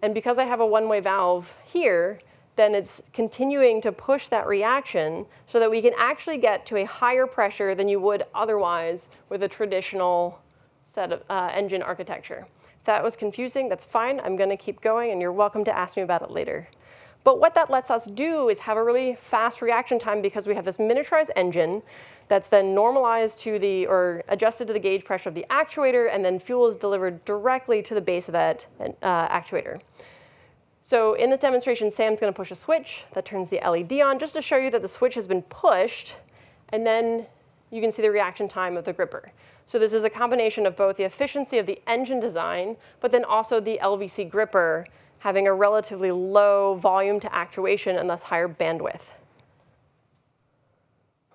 And because I have a one-way valve here, then it's continuing to push that reaction so that we can actually get to a higher pressure than you would otherwise with a traditional set of engine architecture. If that was confusing, that's fine. I'm going to keep going, and you're welcome to ask me about it later. But what that lets us do is have a really fast reaction time because we have this miniaturized engine that's then normalized to the, or adjusted to the gauge pressure of the actuator, and then fuel is delivered directly to the base of that actuator. So in this demonstration, Sam's going to push a switch that turns the LED on just to show you that the switch has been pushed, and then you can see the reaction time of the gripper. So this is a combination of both the efficiency of the engine design, but then also the LVC gripper having a relatively low volume to actuation and thus higher bandwidth.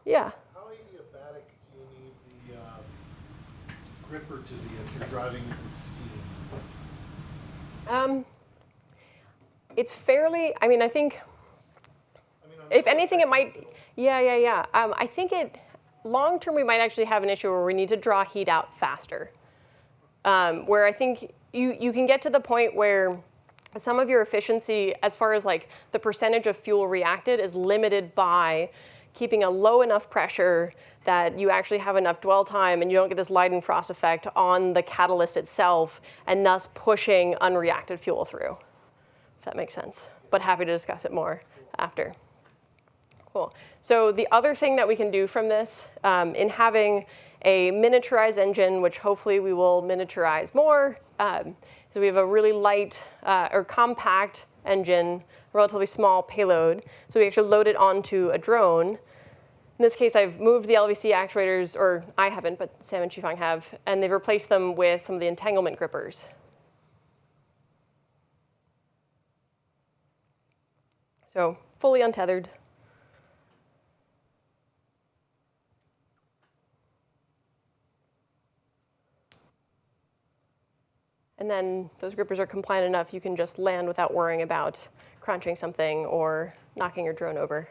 Yeah? How adiabatic do you need the gripper to be if you're driving it with steam? It's fairly, I mean, I think, if anything, it might, yeah. I think long term, we might actually have an issue where we need to draw heat out faster. Where I think you can get to the point where some of your efficiency, as far as like the percentage of fuel reacted, is limited by keeping a low enough pressure that you actually have enough dwell time and you don't get this Leidenfrost effect on the catalyst itself, and thus pushing unreacted fuel through, if that makes sense. But happy to discuss it more after. Cool. So the other thing that we can do from this, in having a miniaturized engine, which hopefully we will miniaturize more, so we have a really light or compact engine, relatively small payload. So we actually load it onto a drone. In this case, I've moved the LVC actuators, or I haven't, but Sam and Chifeng have, and they've replaced them with some of the entanglement grippers. So fully untethered. then those grippers are compliant enough, you can just land without worrying about crunching something or knocking your drone over.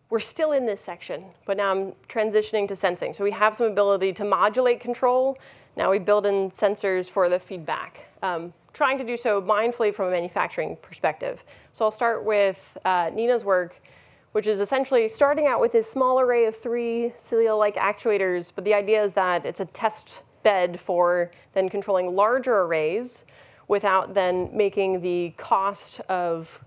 We're still in this section, but now I'm transitioning to sensing. So we have some ability to modulate control. Now we build in sensors for the feedback, trying to do so mindfully from a manufacturing perspective. So I'll start with Nina's work, which is essentially starting out with this small array of 3 cilia-like actuators, but the idea is that it's a test bed for then controlling larger arrays without then making the cost of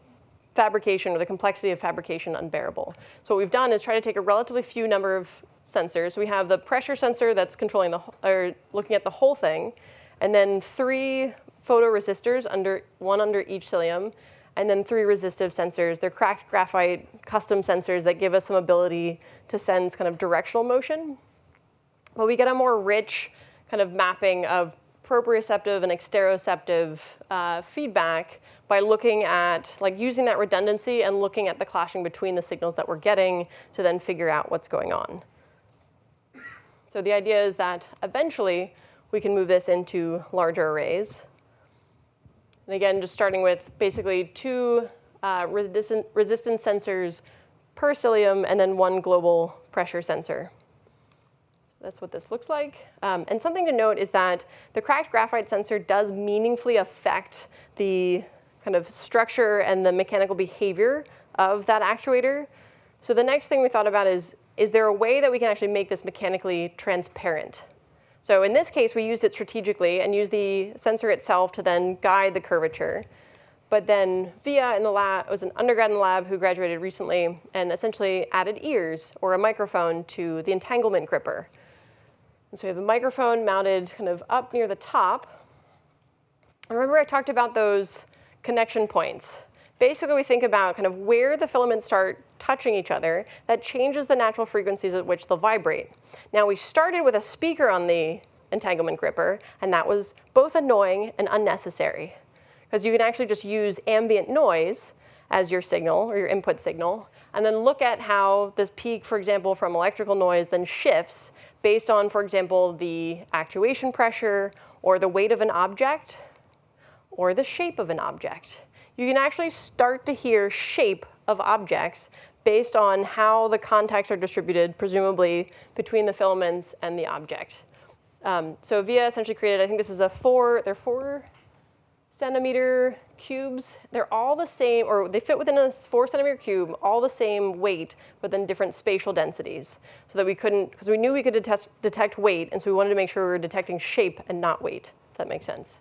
fabrication or the complexity of fabrication unbearable. So what we've done is try to take a relatively few number of sensors. We have the pressure sensor that's controlling or looking at the whole thing, and then 3 photoresistors, one under each cilium, and then 3 resistive sensors. They're cracked graphite custom sensors that give us some ability to sense kind of directional motion. But we get a more rich kind of mapping of proprioceptive and exteroceptive feedback by looking at, like using that redundancy and looking at the clashing between the signals that we're getting to then figure out what's going on. So the idea is that eventually we can move this into larger arrays. And again, just starting with basically 2 resistance sensors per cilium and then 1 global pressure sensor. That's what this looks like. And something to note is that the cracked graphite sensor does meaningfully affect the kind of structure and the mechanical behavior of that actuator. So the next thing we thought about is there a way that we can actually make this mechanically transparent? So in this case, we used it strategically and used the sensor itself to then guide the curvature. But then Via in the lab was an undergrad in the lab who graduated recently and essentially added ears or a microphone to the entanglement gripper. And so we have a microphone mounted kind of up near the top. And remember I talked about those connection points. Basically, we think about kind of where the filaments start touching each other. That changes the natural frequencies at which they'll vibrate. Now, we started with a speaker on the entanglement gripper, and that was both annoying and unnecessary, because you can actually just use ambient noise as your signal or your input signal, and then look at how this peak, for example, from electrical noise then shifts based on, for example, the actuation pressure or the weight of an object or the shape of an object. You can actually start to hear shape of objects based on how the contacts are distributed, presumably between the filaments and the object. So Via essentially created, I think this is they're 4 centimeter cubes. They're all the same, or they fit within a 4 centimeter cube, all the same weight, but then different spatial densities. So that we couldn't, because we knew we could detect weight, and so we wanted to make sure we were detecting shape and not weight, if that makes sense.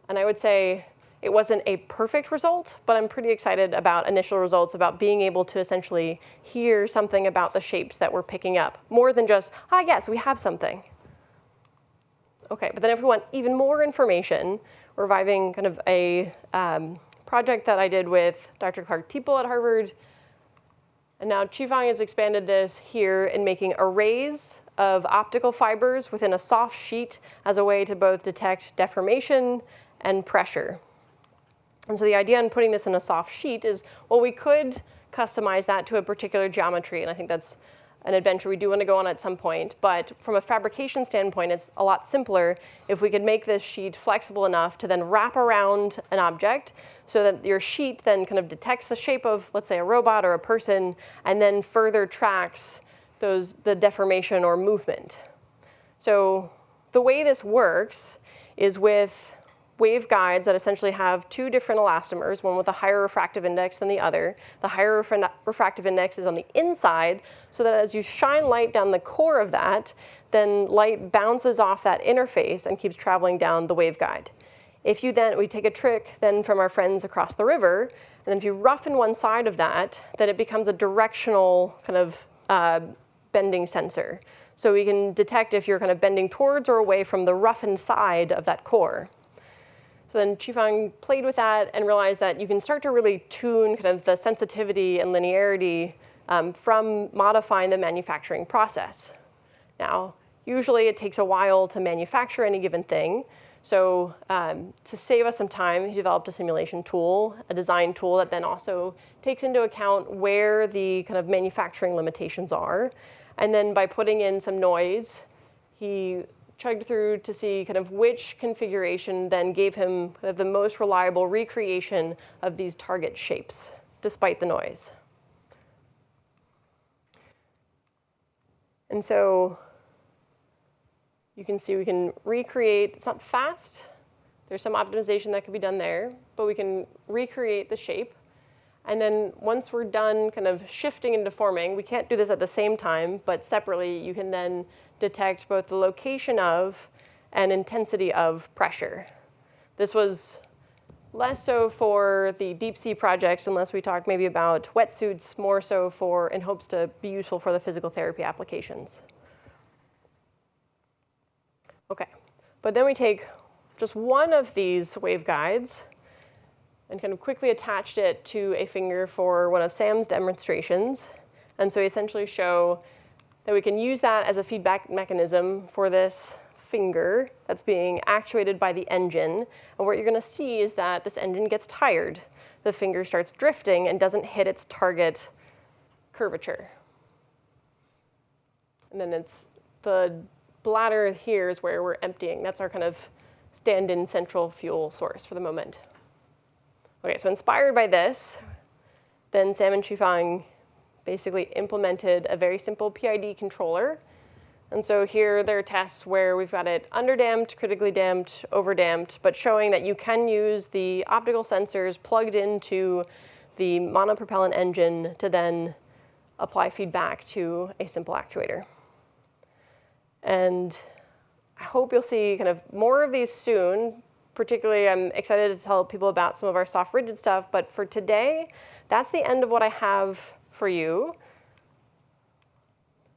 And I would say it wasn't a perfect result, but I'm pretty excited about initial results, about being able to essentially hear something about the shapes that we're picking up, more than just, yes, we have something. Okay, but then if we want even more information, we're reviving kind of a project that I did with Dr. Clark Teeple at Harvard. And now Qifang has expanded this here in making arrays of optical fibers within a soft sheet as a way to both detect deformation and pressure. And so the idea in putting this in a soft sheet is, well, we could customize that to a particular geometry, and I think that's an adventure we do want to go on at some point. But from a fabrication standpoint, it's a lot simpler if we could make this sheet flexible enough to then wrap around an object so that your sheet then kind of detects the shape of, let's say, a robot or a person, and then further tracks the deformation or movement. So the way this works is with waveguides that essentially have 2 different elastomers, one with a higher refractive index than the other. The higher refractive index is on the inside, so that as you shine light down the core of that, then light bounces off that interface and keeps traveling down the waveguide. If you then, we take a trick then from our friends across the river, and then if you roughen one side of that, then it becomes a directional kind of bending sensor. So we can detect if you're kind of bending towards or away from the roughened side of that core. So then Qifang played with that and realized that you can start to really tune kind of the sensitivity and linearity from modifying the manufacturing process. Now, usually it takes a while to manufacture any given thing. So to save us some time, he developed a simulation tool, a design tool that then also takes into account where the kind of manufacturing limitations are. And then by putting in some noise, he chugged through to see kind of which configuration then gave him kind of the most reliable recreation of these target shapes, despite the noise. And so you can see we can recreate, it's not fast, there's some optimization that could be done there, but we can recreate the shape. And then once we're done kind of shifting and deforming, we can't do this at the same time, but separately you can then detect both the location of and intensity of pressure. This was less so for the deep sea projects, unless we talk maybe about wetsuits, more so for in hopes to be useful for the physical therapy applications. Okay, but then we take just one of these waveguides and kind of quickly attached it to a finger for one of Sam's demonstrations. And so we essentially show that we can use that as a feedback mechanism for this finger that's being actuated by the engine. And what you're going to see is that this engine gets tired. The finger starts drifting and doesn't hit its target curvature. And then it's the bladder here is where we're emptying. That's our kind of stand-in central fuel source for the moment. Okay, so inspired by this, then Sam and Shifang basically implemented a very simple PID controller. And so here there are tests where we've got it underdamped, critically damped, overdamped, but showing that you can use the optical sensors plugged into the monopropellant engine to then apply feedback to a simple actuator. And I hope you'll see kind of more of these soon. Particularly, I'm excited to tell people about some of our soft rigid stuff, but for today, that's the end of what I have for you.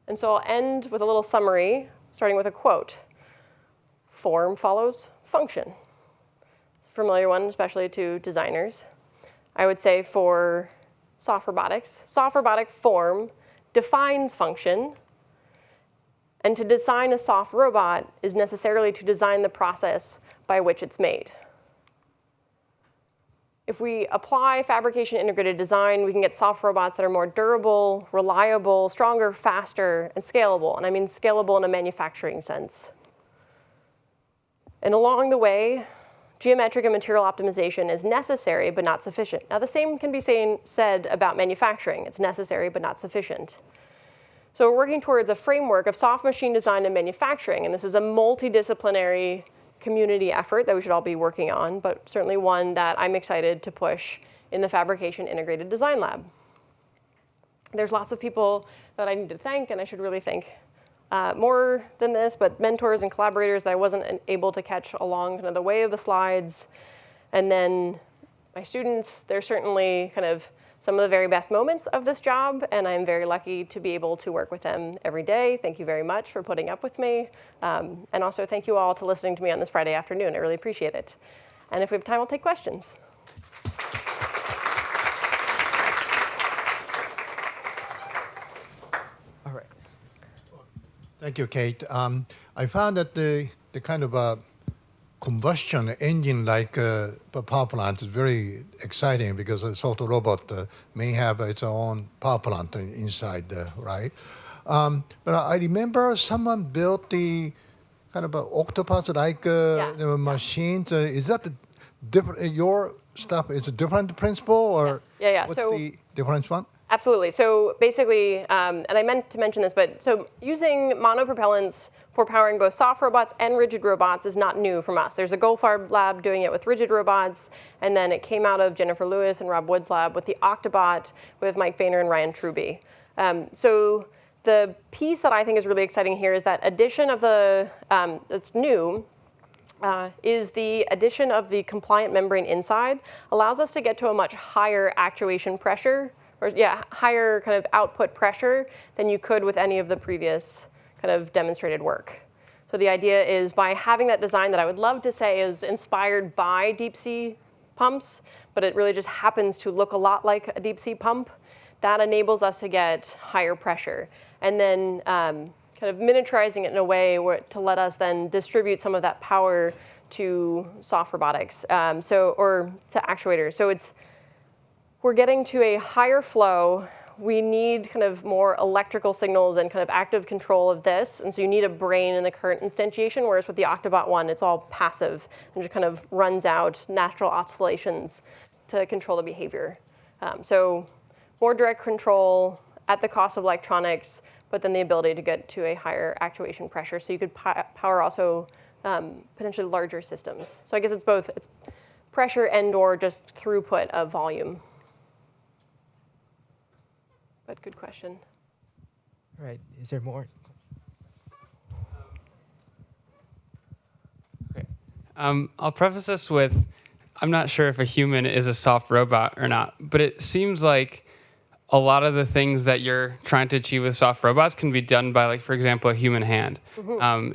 And so I'll end with a little summary, starting with a quote. Form follows function. It's a familiar one, especially to designers. I would say for soft robotic form defines function. And to design a soft robot is necessarily to design the process by which it's made. If we apply fabrication-integrated design, we can get soft robots that are more durable, reliable, stronger, faster, and scalable. And I mean scalable in a manufacturing sense. And along the way, geometric and material optimization is necessary but not sufficient. Now the same can be said about manufacturing. It's necessary but not sufficient. So we're working towards a framework of soft machine design and manufacturing, and this is a multidisciplinary community effort that we should all be working on, but certainly one that I'm excited to push in the Fabrication-Integrated Design Lab. There's lots of people that I need to thank, and I should really thank more than this, but mentors and collaborators that I wasn't able to catch along kind of the way of the slides. And then my students, they're certainly kind of some of the very best moments of this job, and I'm very lucky to be able to work with them every day. Thank you very much for putting up with me. And also thank you all to listening to me on this Friday afternoon. I really appreciate it. And if we have time, I'll take questions. All right. Thank you, Kate. I found that the kind of combustion engine-like power plant is very exciting because a sort of robot may have its own power plant inside, right? But I remember someone built the kind of octopus-like machines. Is that the different? Your stuff is a different principle, or yes. what's the difference one? Absolutely. So basically, and I meant to mention this, but so using monopropellants for powering both soft robots and rigid robots is not new from us. There's a Goldfarb lab doing it with rigid robots, and then it came out of Jennifer Lewis and Rob Wood's lab with the Octobot with Mike Feiner and Ryan Truby. So the piece that I think is really exciting here is that addition of the, that's new, is the addition of the compliant membrane inside allows us to get to a much higher actuation pressure, or higher kind of output pressure than you could with any of the previous kind of demonstrated work. So the idea is by having that design that I would love to say is inspired by deep sea pumps, but it really just happens to look a lot like a deep sea pump, that enables us to get higher pressure. And then kind of miniaturizing it in a way where to let us then distribute some of that power to soft robotics, or to actuators. So we're getting to a higher flow we need kind of more electrical signals and kind of active control of this. And so you need a brain in the current instantiation, whereas with the Octobot one, it's all passive and just kind of runs out natural oscillations to control the behavior. So more direct control at the cost of electronics, but then the ability to get to a higher actuation pressure. So you could power also potentially larger systems. So I guess it's both, it's pressure and or just throughput of volume. But good question. Right. Is there more? Okay. I'll preface this with, I'm not sure if a human is a soft robot or not, but it seems like a lot of the things that you're trying to achieve with soft robots can be done by, like, for example, a human hand,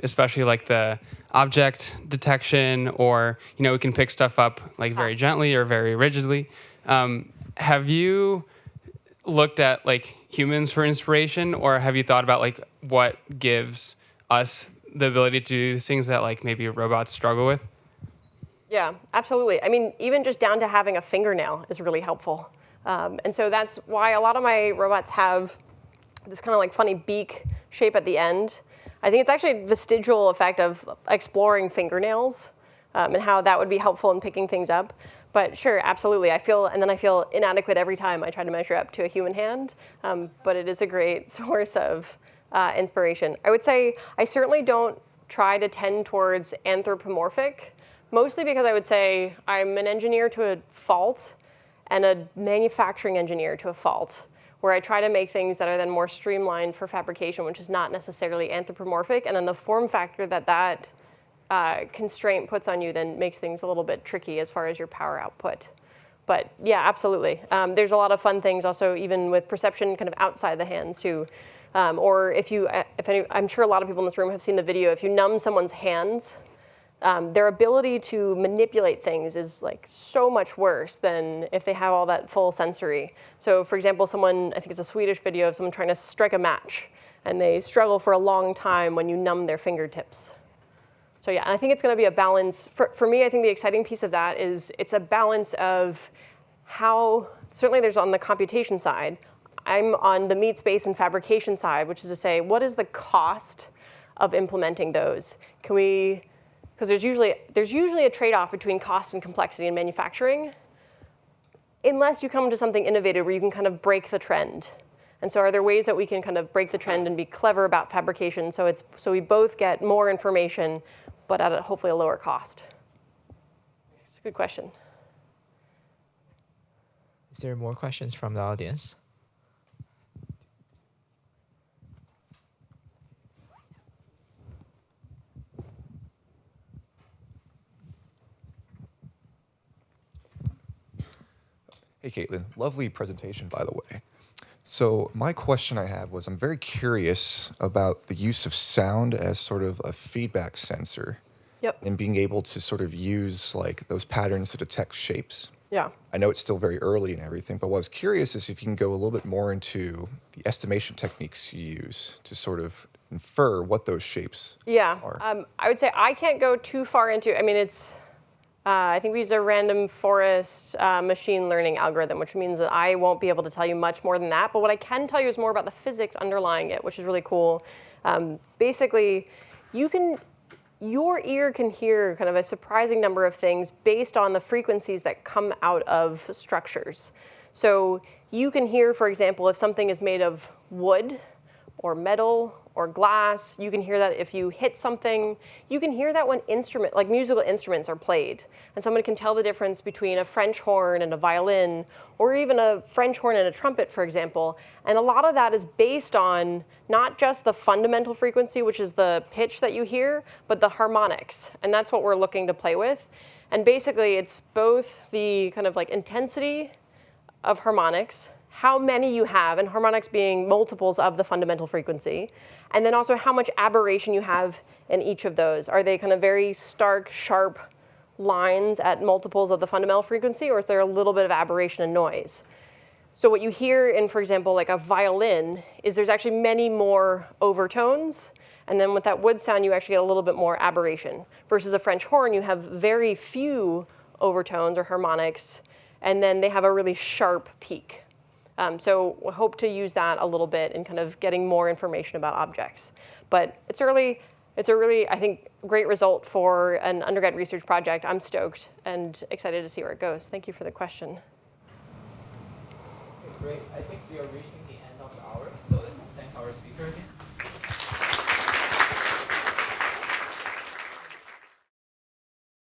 especially like the object detection, or, you know, it can pick stuff up like very gently or very rigidly. Have you looked at like humans for inspiration, or have you thought about like what gives us the ability to do these things that like maybe robots struggle with? Yeah, absolutely. I mean, even just down to having a fingernail is really helpful. And so that's why a lot of my robots have this kind of like funny beak shape at the end. I think it's actually a vestigial effect of exploring fingernails and how that would be helpful in picking things up. But sure, absolutely. I feel inadequate every time I try to measure up to a human hand, but it is a great source of inspiration. I would say I certainly don't try to tend towards anthropomorphic, mostly because I would say I'm an engineer to a fault and a manufacturing engineer to a fault, where I try to make things that are then more streamlined for fabrication, which is not necessarily anthropomorphic, and then the form factor that constraint puts on you then makes things a little bit tricky as far as your power output. But yeah, absolutely. There's a lot of fun things also, even with perception kind of outside the hands too. Or I'm sure a lot of people in this room have seen the video, if you numb someone's hands, their ability to manipulate things is like so much worse than if they have all that full sensory. So for example, I think it's a Swedish video of someone trying to strike a match, and they struggle for a long time when you numb their fingertips. So yeah, and I think it's going to be a balance. For me, I think the exciting piece of that is it's a balance of how, certainly there's on the computation side, I'm on the meat space and fabrication side, which is to say, what is the cost of implementing those? Because there's usually a trade-off between cost and complexity in manufacturing, unless you come to something innovative where you can kind of break the trend. And so are there ways that we can kind of break the trend and be clever about fabrication so we both get more information, but at hopefully a lower cost? It's a good question. Is there more questions from the audience? Hey, Kaitlyn, lovely presentation, by the way. So my question I had was, I'm very curious about the use of sound as sort of a feedback sensor. Yep. And being able to sort of use like those patterns to detect shapes. Yeah. I know it's still very early and everything, but what I was curious is if you can go a little bit more into the estimation techniques you use to sort of infer what those shapes are. I would say I can't go too far into, I mean, I think we use a random forest machine learning algorithm, which means that I won't be able to tell you much more than that. But what I can tell you is more about the physics underlying it, which is really cool. Basically, your ear can hear kind of a surprising number of things based on the frequencies that come out of structures. So you can hear, for example, if something is made of wood or metal or glass, you can hear that if you hit something. You can hear that when musical instruments are played. And someone can tell the difference between a French horn and a violin, or even a French horn and a trumpet, for example. And a lot of that is based on not just the fundamental frequency, which is the pitch that you hear, but the harmonics. And that's what we're looking to play with. And basically, it's both the kind of like intensity of harmonics, how many you have, and harmonics being multiples of the fundamental frequency, and then also how much aberration you have in each of those. Are they kind of very stark, sharp lines at multiples of the fundamental frequency, or is there a little bit of aberration and noise? So what you hear in, for example, like a violin, is there's actually many more overtones, and then with that wood sound, you actually get a little bit more aberration. Versus a French horn, you have very few overtones or harmonics, and then they have a really sharp peak. So we hope to use that a little bit in kind of getting more information about objects. But it's early. It's a really, I think, great result for an undergrad research project. I'm stoked and excited to see where it goes. Thank you for the question. Okay, great. I think we are reaching the end of the hour, so let's thank our speaker again.